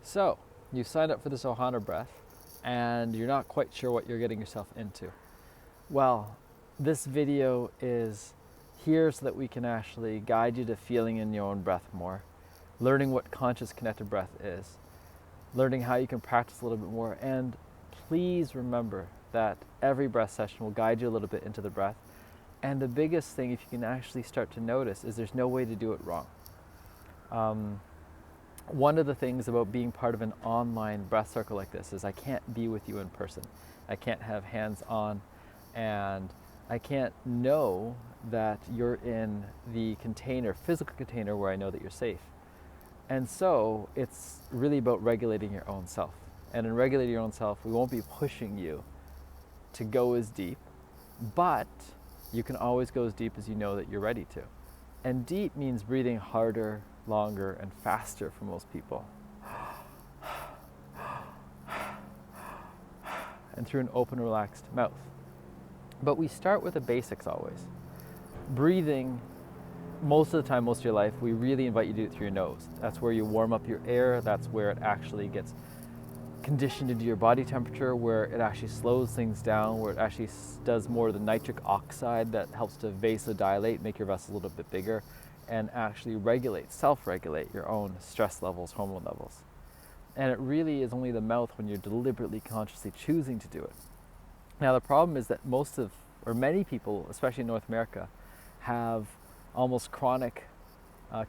So, you signed up for this Ohana Breath and you're not quite sure what you're getting yourself into. Well, this video is here so that we can actually guide you to feeling in your own breath more, learning what conscious connected breath is, learning how you can practice a little bit more, and please remember that every breath session will guide you a little bit into the breath. And the biggest thing, if you can actually start to notice, is there's no way to do it wrong. One of the things about being part of an online breath circle like this is I can't be with you in person. I can't have hands on, and I can't know that you're in the container, physical container, where I know that you're safe. And so it's really about regulating your own self. And in regulating your own self, we won't be pushing you to go as deep, but you can always go as deep as you know that you're ready to. And deep means breathing harder, longer, and faster for most people. And through an open, relaxed mouth. But we start with the basics always. Breathing, most of the time, most of your life, we really invite you to do it through your nose. That's where you warm up your air. That's where it actually gets conditioned into your body temperature, where it actually slows things down, where it actually does more of the nitric oxide that helps to vasodilate, make your vessels a little bit bigger, and actually regulate, self-regulate your own stress levels, hormone levels. And it really is only the mouth when you're deliberately, consciously choosing to do it. Now the problem is that many people, especially in North America, have almost chronic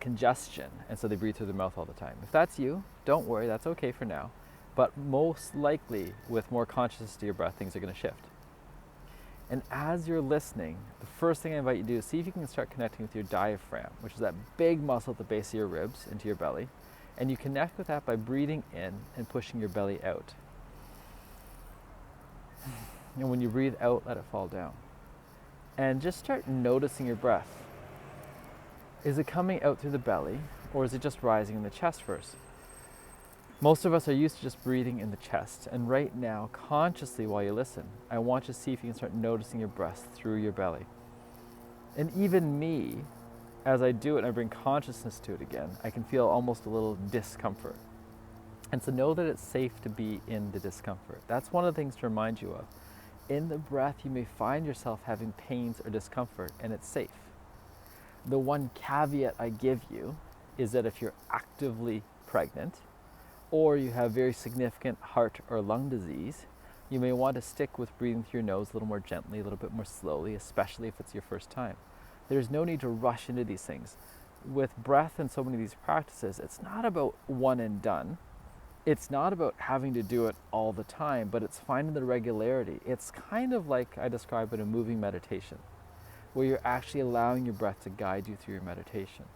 congestion, and so they breathe through their mouth all the time. If that's you, don't worry, that's okay for now. But most likely, with more consciousness to your breath, things are going to shift. And as you're listening, the first thing I invite you to do is see if you can start connecting with your diaphragm, which is that big muscle at the base of your ribs into your belly. And you connect with that by breathing in and pushing your belly out. And when you breathe out, let it fall down. And just start noticing your breath. Is it coming out through the belly, or is it just rising in the chest first? Most of us are used to just breathing in the chest, and right now, consciously while you listen, I want you to see if you can start noticing your breath through your belly. And even me, as I do it and I bring consciousness to it again, I can feel almost a little discomfort. And so know that it's safe to be in the discomfort. That's one of the things to remind you of. In the breath, you may find yourself having pains or discomfort, and it's safe. The one caveat I give you is that if you're actively pregnant, or you have very significant heart or lung disease, you may want to stick with breathing through your nose a little more gently, a little bit more slowly, especially if it's your first time. There's no need to rush into these things. With breath and so many of these practices, it's not about one and done. It's not about having to do it all the time, but it's finding the regularity. It's kind of like I describe it in moving meditation, where you're actually allowing your breath to guide you through your meditation.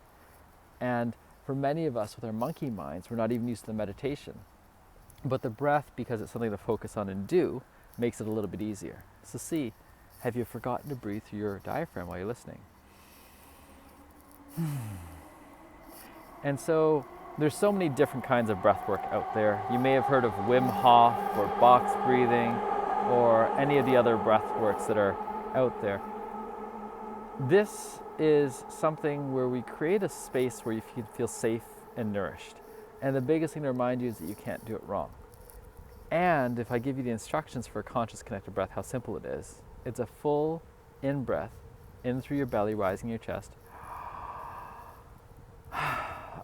And for many of us with our monkey minds, we're not even used to the meditation. But the breath, because it's something to focus on and do, makes it a little bit easier. So see, have you forgotten to breathe through your diaphragm while you're listening? And so there's so many different kinds of breath work out there. You may have heard of Wim Hof or box breathing or any of the other breath works that are out there. This is something where we create a space where you feel safe and nourished. And the biggest thing to remind you is that you can't do it wrong. And if I give you the instructions for a conscious connected breath, how simple it is. It's a full in breath, in through your belly, rising your chest.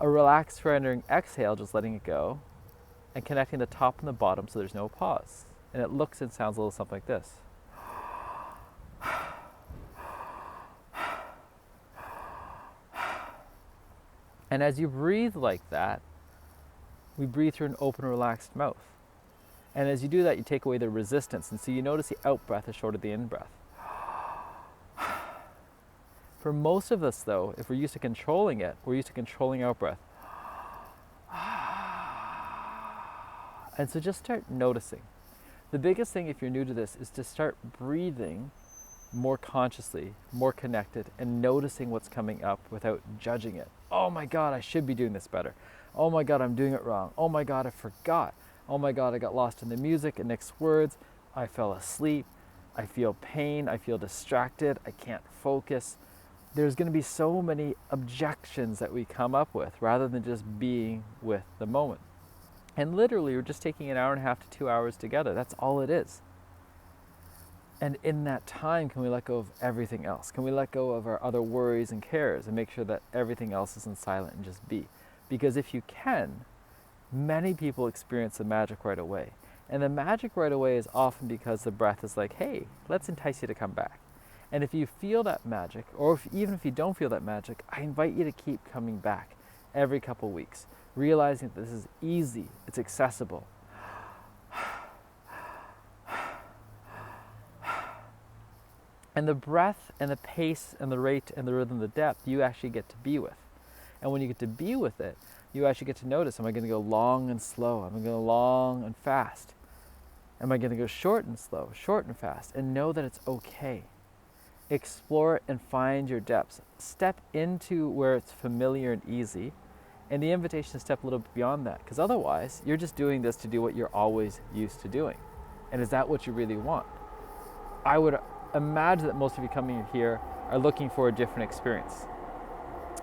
A relaxed surrendering exhale, just letting it go, and connecting the top and the bottom so there's no pause. And it looks and sounds a little something like this. And as you breathe like that, we breathe through an open, relaxed mouth. And as you do that, you take away the resistance. And so you notice the out breath is shorter than the in breath. For most of us, though, if we're used to controlling it, we're used to controlling out breath. And so just start noticing. The biggest thing, if you're new to this, is to start breathing more consciously, more connected, and noticing what's coming up without judging it. Oh my God, I should be doing this better. Oh my God, I'm doing it wrong. Oh my God, I forgot. Oh my God, I got lost in the music and next words. I fell asleep. I feel pain. I feel distracted. I can't focus. There's going to be so many objections that we come up with rather than just being with the moment. And literally, we're just taking an hour and a half to 2 hours together. That's all it is. And in that time, can we let go of everything else? Can we let go of our other worries and cares and make sure that everything else is in silent and just be? Because if you can, many people experience the magic right away. And the magic right away is often because the breath is like, hey, let's entice you to come back. And if you feel that magic, or even if you don't feel that magic, I invite you to keep coming back every couple weeks, realizing that this is easy, it's accessible. And the breath and the pace and the rate and the rhythm, the depth, you actually get to be with. And when you get to be with it, you actually get to notice, am I going to go long and slow? Am I going to go long and fast? Am I going to go short and slow, short and fast? And know that it's okay. Explore it and find your depths. Step into where it's familiar and easy. And the invitation is step a little bit beyond that. Because otherwise, you're just doing this to do what you're always used to doing. And is that what you really want? I would imagine that most of you coming here are looking for a different experience.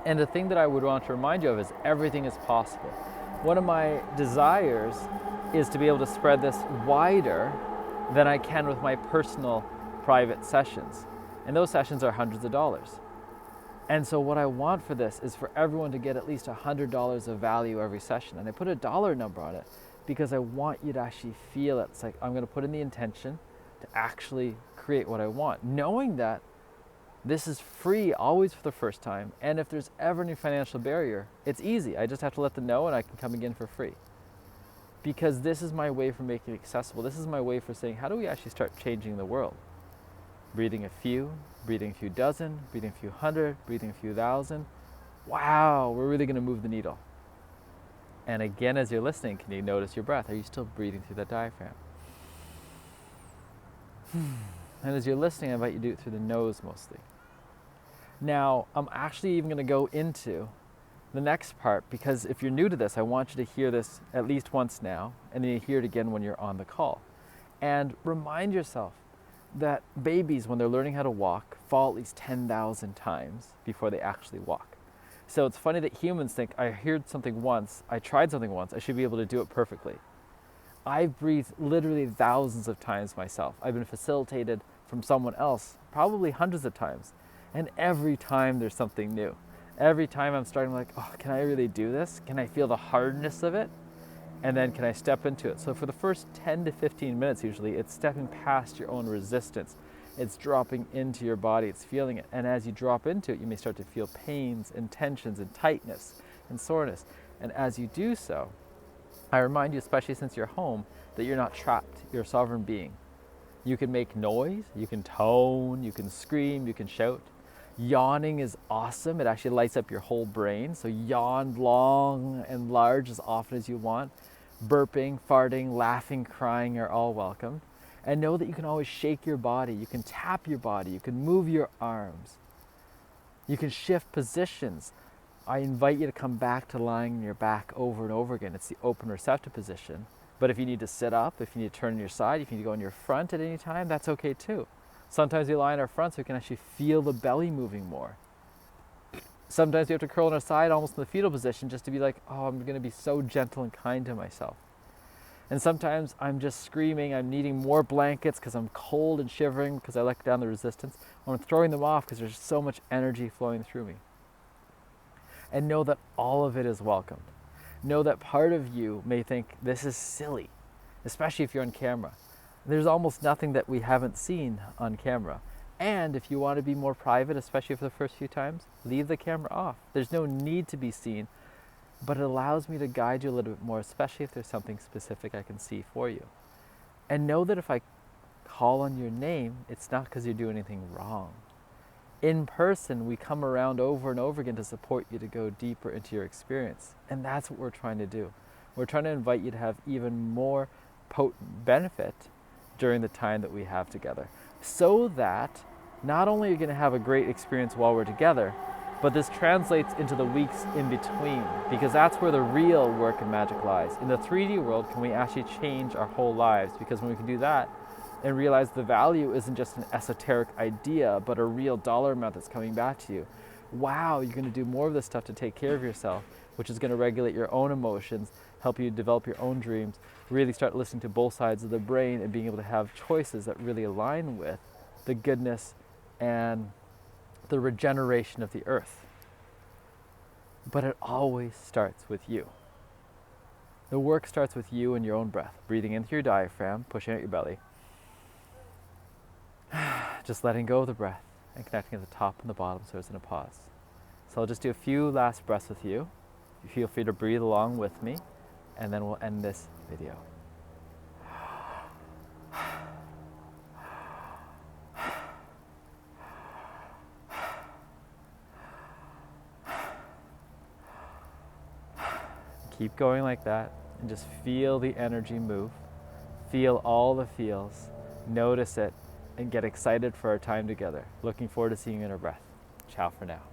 And the thing that I would want to remind you of is everything is possible. One of my desires is to be able to spread this wider than I can with my personal private sessions. And those sessions are hundreds of dollars. And so what I want for this is for everyone to get at least $100 of value every session. And I put a dollar number on it because I want you to actually feel it. It's like I'm going to put in the intention to actually create what I want, knowing that this is free always for the first time. And if there's ever any financial barrier, it's easy. I just have to let them know and I can come again for free. Because this is my way for making it accessible. This is my way for saying, how do we actually start changing the world? Breathing a few, breathing a few dozen, breathing a few hundred, breathing a few thousand. Wow, we're really going to move the needle. And again, as you're listening, can you notice your breath? Are you still breathing through that diaphragm? And as you're listening, I invite you to do it through the nose mostly. Now, I'm actually even going to go into the next part, because if you're new to this, I want you to hear this at least once now, and then you hear it again when you're on the call. And remind yourself that babies, when they're learning how to walk, fall at least 10,000 times before they actually walk. So it's funny that humans think, I heard something once, I tried something once, I should be able to do it perfectly. I've breathed literally thousands of times myself. I've been facilitated from someone else probably hundreds of times. And every time there's something new. Every time I'm starting like, oh, can I really do this? Can I feel the hardness of it? And then can I step into it? So for the first 10 to 15 minutes usually, it's stepping past your own resistance. It's dropping into your body, it's feeling it. And as you drop into it, you may start to feel pains and tensions and tightness and soreness. And as you do so, I remind you, especially since you're home, that you're not trapped. You're a sovereign being. You can make noise, you can tone, you can scream, you can shout. Yawning is awesome. It actually lights up your whole brain. So yawn long and large as often as you want. Burping, farting, laughing, crying are all welcome. And know that you can always shake your body. You can tap your body. You can move your arms. You can shift positions. I invite you to come back to lying on your back over and over again. It's the open receptive position. But if you need to sit up, if you need to turn on your side, if you need to go on your front at any time, that's okay too. Sometimes we lie on our front so we can actually feel the belly moving more. Sometimes we have to curl on our side almost in the fetal position just to be like, oh, I'm going to be so gentle and kind to myself. And sometimes I'm just screaming, I'm needing more blankets because I'm cold and shivering because I let down the resistance, or I'm throwing them off because there's so much energy flowing through me. And know that all of it is welcomed. Know that part of you may think this is silly, especially if you're on camera. There's almost nothing that we haven't seen on camera. And if you want to be more private, especially for the first few times, leave the camera off. There's no need to be seen, but it allows me to guide you a little bit more, especially if there's something specific I can see for you. And know that if I call on your name, it's not because you're doing anything wrong. In person, we come around over and over again to support you to go deeper into your experience. And that's what we're trying to do. We're trying to invite you to have even more potent benefit during the time that we have together, so that not only are you going to have a great experience while we're together, but this translates into the weeks in between, because that's where the real work and magic lies. In the 3D world, can we actually change our whole lives? Because when we can do that and realize the value isn't just an esoteric idea, but a real dollar amount that's coming back to you, wow, you're going to do more of this stuff to take care of yourself. which is going to regulate your own emotions, help you develop your own dreams, really start listening to both sides of the brain and being able to have choices that really align with the goodness and the regeneration of the earth. But it always starts with you. The work starts with you and your own breath, breathing into your diaphragm, pushing out your belly, just letting go of the breath and connecting at the top and the bottom so there's in a pause. So I'll just do a few last breaths with you. You feel free to breathe along with me, and then we'll end this video. Keep going like that, and just feel the energy move. Feel all the feels, notice it, and get excited for our time together. Looking forward to seeing you in our breath. Ciao for now.